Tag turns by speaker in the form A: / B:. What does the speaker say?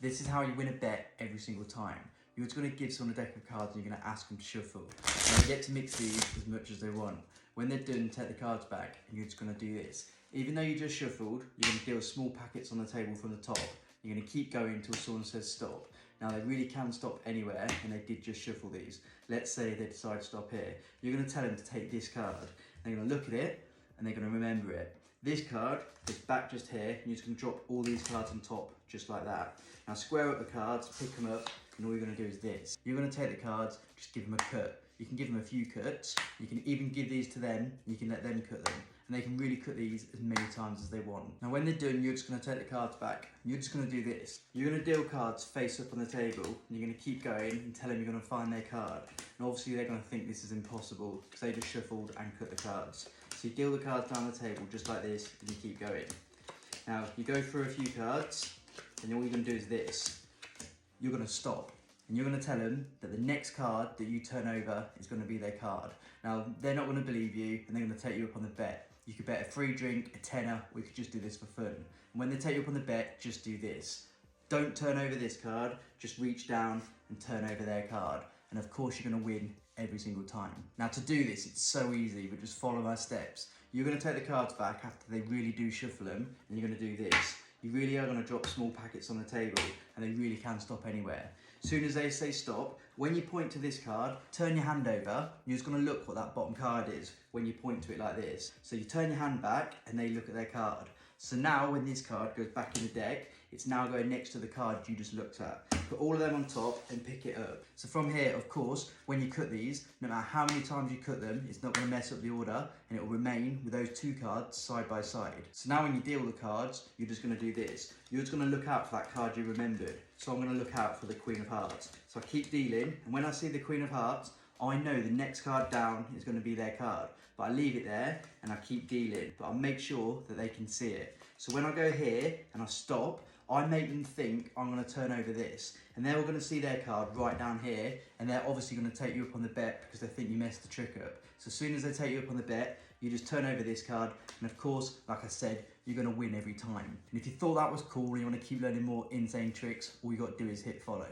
A: This is how you win a bet every single time. You're just going to give someone a deck of cards and you're going to ask them to shuffle. Now, they get to mix these as much as they want. When they're done, take the cards back and you're just going to do this. Even though you just shuffled, you're going to deal small packets on the table from the top. You're going to keep going until someone says stop. Now, they really can stop anywhere, and they did just shuffle these. Let's say they decide to stop here. You're going to tell them to take this card. They're going to look at it and they're going to remember it. This card is back just here, and you're just going to drop all these cards on top, just like that. Now square up the cards, pick them up, and all you're going to do is this. You're going to take the cards, just give them a cut. You can give them a few cuts. You can even give these to them, and you can let them cut them. And they can really cut these as many times as they want. Now when they're done, you're just going to take the cards back. You're just going to do this. You're going to deal cards face up on the table, and you're going to keep going and tell them you're going to find their card. And obviously they're going to think this is impossible because they just shuffled and cut the cards. So you deal the cards down the table just like this, and you keep going. Now you go through a few cards, and all you're going to do is this. You're going to stop. And you're going to tell them that the next card that you turn over is going to be their card. Now, they're not going to believe you, and they're going to take you up on the bet. You could bet a free drink, a tenner, or you could just do this for fun. And when they take you up on the bet, just do this. Don't turn over this card, just reach down and turn over their card. And of course, you're going to win every single time. Now, to do this, it's so easy, but just follow my steps. You're going to take the cards back after they really do shuffle them, and you're going to do this. You really are going to drop small packets on the table, and they really can stop anywhere. As soon as they say stop, when you point to this card, turn your hand over. You're just going to look what that bottom card is when you point to it like this. So you turn your hand back and they look at their card. So now when this card goes back in the deck, it's now going next to the card you just looked at. Put all of them on top and pick it up. So from here, of course, when you cut these, no matter how many times you cut them, it's not going to mess up the order, and it will remain with those two cards side by side. So now when you deal the cards, you're just going to do this. You're just going to look out for that card you remembered. So I'm going to look out for the Queen of Hearts. So I keep dealing, and when I see the Queen of Hearts, I know the next card down is going to be their card, but I leave it there and I keep dealing, but I make sure that they can see it. So when I go here and I stop, I make them think I'm going to turn over this, and they're all going to see their card right down here, and they're obviously going to take you up on the bet because they think you messed the trick up. So as soon as they take you up on the bet, you just turn over this card, and of course, like I said, you're going to win every time. And if you thought that was cool and you want to keep learning more insane tricks, all you got to do is hit follow.